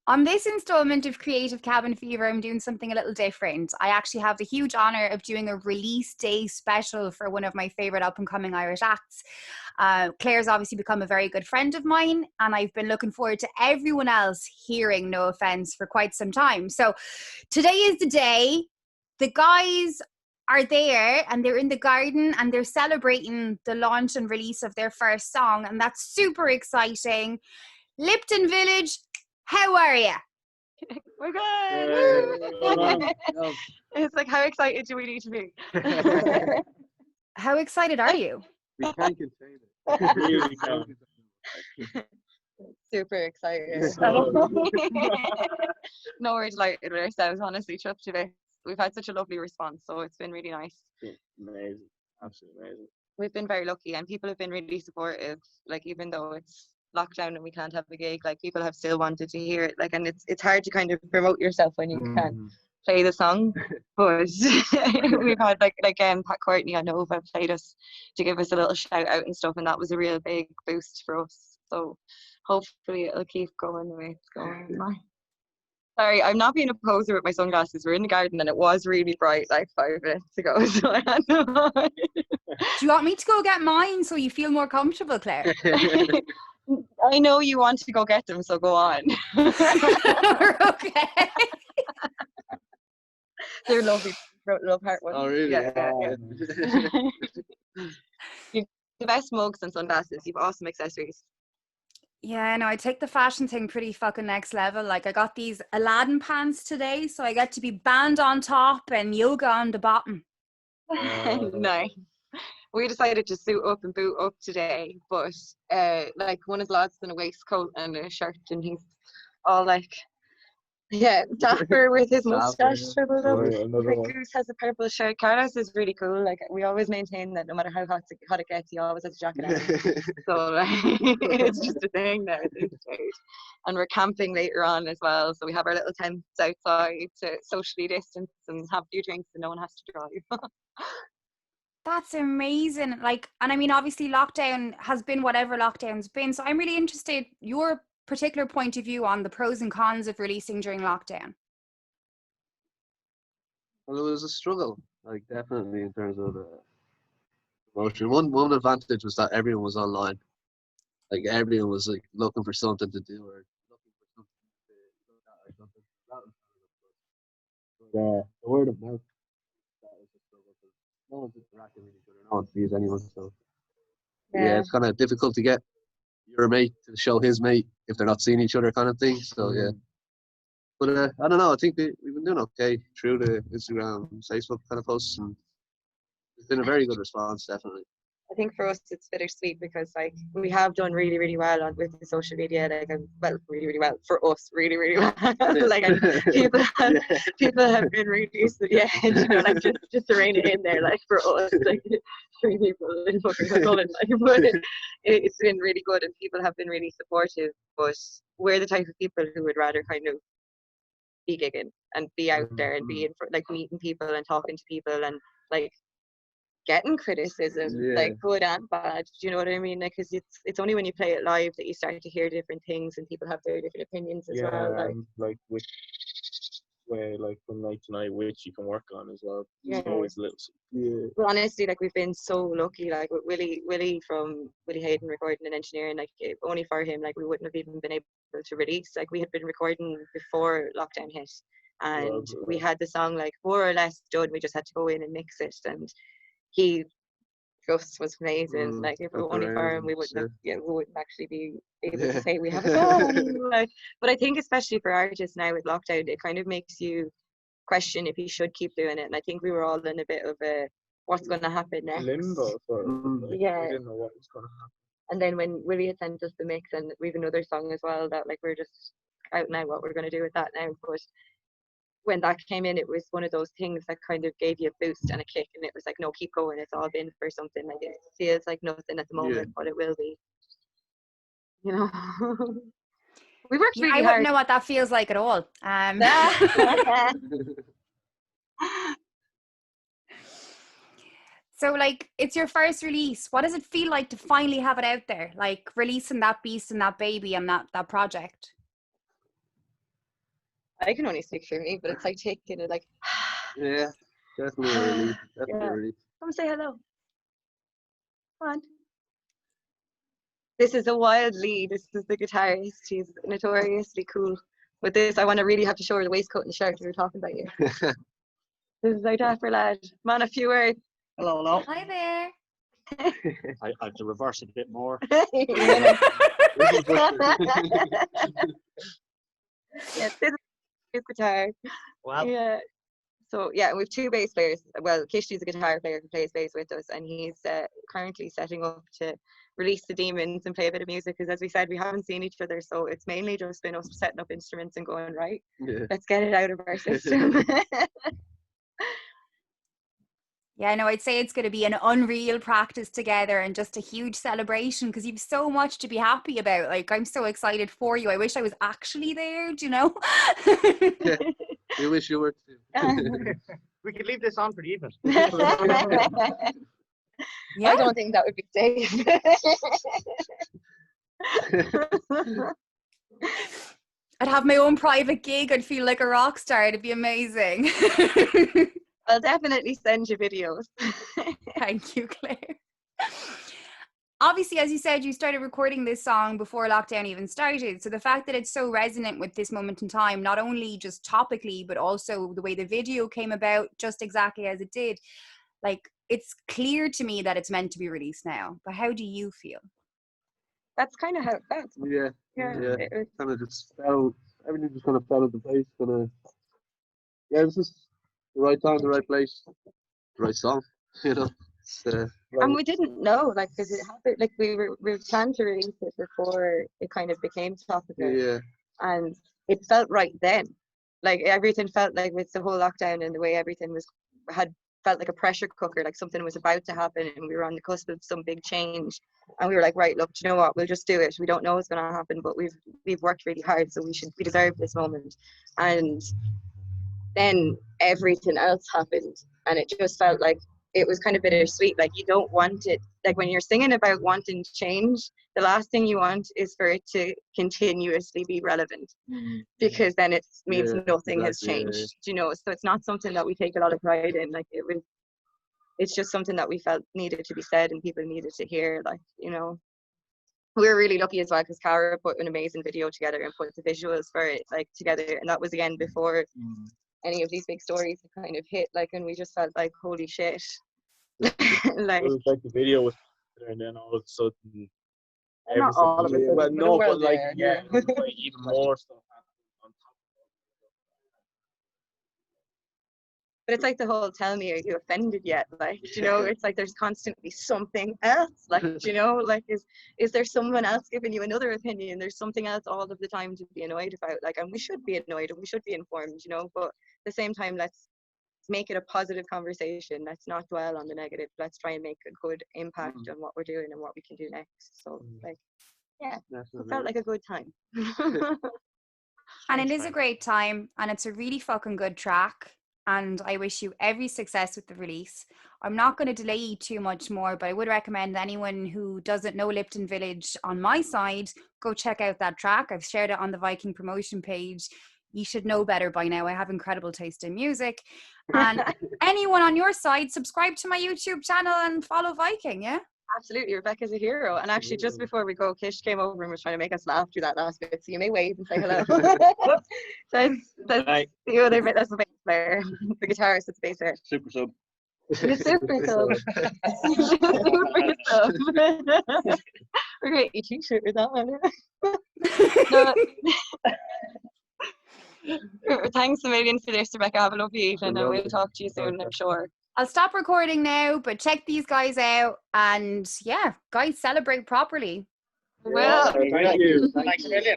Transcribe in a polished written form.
On this installment of Creative Cabin Fever, I'm doing something a little different. I actually have the huge honour of doing a release day special for one of my favourite up-and-coming Irish acts. Claire's obviously become a very good friend of mine, and I've been looking forward to everyone else hearing No Offence for quite some time. So today is the day. The guys are there and they're in the garden and they're celebrating the launch and release of their first song, and that's super exciting. Lypton Village, how are you? We're good. It's like, how excited do we need to be? How excited are you? We can't contain it. We really can't. Super excited. No, we're delighted with ourselves, honestly, chuffed to bits. We've had such a lovely response, so it's been really nice. Yeah, amazing, absolutely amazing. We've been very lucky, and people have been really supportive. Like, even though it's lockdown and we can't have a gig, like, people have still wanted to hear it. Like, and it's hard to kind of promote yourself when you can't play the song. But we've had like Pat Courtney on Nova played us to give us a little shout out and stuff, and that was a real big boost for us. So hopefully it'll keep going the way it's going. Sorry, I'm not being a poser with my sunglasses. We're in the garden and it was really bright like 5 minutes ago, so I had no. Do you want me to go get mine so you feel more comfortable, Claire? I know you want to go get them, so go on. Okay. They're lovely. Love heart ones. Oh, really? Yeah. You've the best mugs and sunglasses. You've awesome accessories. Yeah, no, I take the fashion thing pretty fucking next level. Like, I got these Aladdin pants today, so I get to be band on top and yoga on the bottom. Nice. We decided to suit up and boot up today, but like, one of the lads in a waistcoat and a shirt, and he's all like, yeah, dapper with his moustache shriveled up. Goose has a purple shirt. Carlos is really cool. Like, we always maintain that no matter how hot it gets, he always has a jacket on. So like, it's just a thing now at this stage. And we're camping later on as well, so we have our little tents outside to socially distance and have a few drinks, and no one has to drive. That's amazing. Like, and I mean, obviously lockdown has been whatever lockdown's been, so I'm really interested your particular point of view on the pros and cons of releasing during lockdown. Well, it was a struggle, like, definitely, in terms of promotion. One advantage was that everyone was online. Like, everyone was like looking for something to do or looking for something to look at or something. But the word of mouth, that was a struggle, because no one's interacting with each other, no one sees anyone. So yeah, it's kind of difficult to get your mate to show his mate if they're not seeing each other, kind of thing. So yeah, but I don't know. I think we've been doing okay through the Instagram, Facebook kind of posts, and it's been a very good response, definitely. I think for us it's bittersweet because, like, we have done really, really well with the social media. Like, well, really, really well for us, really, really well. Like, and people have been really, you know, like, just to rein it in there, like, for us, like, 3 people in fucking Cullen, like, but it's been really good and people have been really supportive. But we're the type of people who would rather kind of be gigging and be out there and be in for, like, meeting people and talking to people and, like, getting criticism, like, good and bad. Do you know what I mean? Like, because it's only when you play it live that you start to hear different things and people have their different opinions as well. Like which way, like, from night to night, which you can work on as well. Yeah. It's always a little. But honestly, like, we've been so lucky. Like, with Willie from Willie Hayden recording and engineering, like, only for him, like, we wouldn't have even been able to release. Like, we had been recording before lockdown hit, and we had the song, like, more or less done. We just had to go in and mix it, and he just was amazing. Like, if it were only for him, we wouldn't actually be able to say we have a song. Like, but I think especially for artists now with lockdown, it kind of makes you question if you should keep doing it. And I think we were all in a bit of a what's going to happen next. Limbo. Like, yeah. I didn't know what was going to happen. And then when Willie had sent us the mix, and we have another song as well that, like, we're just out now what we're going to do with that now. But when that came in, it was one of those things that kind of gave you a boost and a kick, and it was like, no, keep going, it's all been for something. Like, it feels like nothing at the moment, but it will be, you know. We worked really hard. I wouldn't know what that feels like at all. So, like, it's your first release. What does it feel like to finally have it out there? Like, releasing that beast and that baby and that project? I can only speak for me, but it's like taking it like, Yeah, definitely a relief. Definitely a relief. come say hello. Come on. This is a wild Lee. This is the guitarist. He's notoriously cool. With this, I want to really have to show her the waistcoat and the shirt we were talking about you. This is our dapper lad. Come on, a few words. Hello, hello. Hi there. I have to reverse it a bit more. Yeah, this is his guitar. Well, Yeah. So yeah, we have two bass players. Well, Kishti's a guitar player who plays bass with us, and he's currently setting up to release the demons and play a bit of music. Because as we said, we haven't seen each other, so it's mainly just been us setting up instruments and going, right, let's get it out of our system. Yeah, no, I'd say it's going to be an unreal practice together and just a huge celebration because you've so much to be happy about. Like, I'm so excited for you. I wish I was actually there, do you know? Yeah, we wish you were too. we could leave this on for the evening. Yeah. I don't think that would be safe. I'd have my own private gig. I'd feel like a rock star. It'd be amazing. I'll definitely send you videos. Thank you, Claire. Obviously, as you said, you started recording this song before lockdown even started. So the fact that it's so resonant with this moment in time, not only just topically, but also the way the video came about just exactly as it did, like, it's clear to me that it's meant to be released now. But how do you feel? That's kind of how it felt. Yeah. It was, Kind of just fell. Everything just kind of fell into place. Yeah, it was just the right time, the right place, the right song. You know. and we didn't know, like, because it happened. Like we planned to release it before it kind of became topical. Yeah. And it felt right then. Like everything felt like with the whole lockdown and the way everything felt like a pressure cooker, like something was about to happen and we were on the cusp of some big change. And we were like, right, look, do you know what? We'll just do it. We don't know what's going to happen, but we've worked really hard, so we deserve this moment. And then everything else happened, and it just felt like it was kind of bittersweet. Like you don't want it, like when you're singing about wanting change, the last thing you want is for it to continuously be relevant, because then it means nothing has changed. You know, so it's not something that we take a lot of pride in. Like it's just something that we felt needed to be said and people needed to hear. Like, you know, we were really lucky as well because Cara put an amazing video together and put the visuals for it like together, and that was again before any of these big stories had kind of hit, like, and we just felt like, holy shit. Like, it was like the video was there, and then all of a sudden not all of it, well, no, but like there, like even more stuff happened on top of but it's like the whole tell me, are you offended yet? Like, you know, it's like there's constantly something else. Like, you know, like is there someone else giving you another opinion? There's something else all of the time to be annoyed about. Like, and we should be annoyed and we should be informed, you know, but at the same time, let's make it a positive conversation. Let's not dwell on the negative. Let's try and make a good impact on what we're doing and what we can do next. So like, yeah, it felt like a good time. And it is a great time, and it's a really fucking good track. And I wish you every success with the release. I'm not going to delay you too much more, but I would recommend anyone who doesn't know Lypton Village on my side, go check out that track. I've shared it on the Viking promotion page. You should know better by now. I have incredible taste in music. And anyone on your side, subscribe to my YouTube channel and follow Viking, yeah? Absolutely, Rebecca's a hero. And actually, just before we go, Kish came over and was trying to make us laugh through that last bit. So you may wave and say hello. That's the other bit. That's the bass player, the guitarist, that's the bass player. Super sub. The super sub. Super sub. We're going to eat t-shirt with that one. No. Thanks a million for this, Rebecca. Have a lovely evening, and we'll talk to you soon, I'm sure. I'll stop recording now, but check these guys out. And yeah, guys, celebrate properly. Well, Thank you. Thanks a million.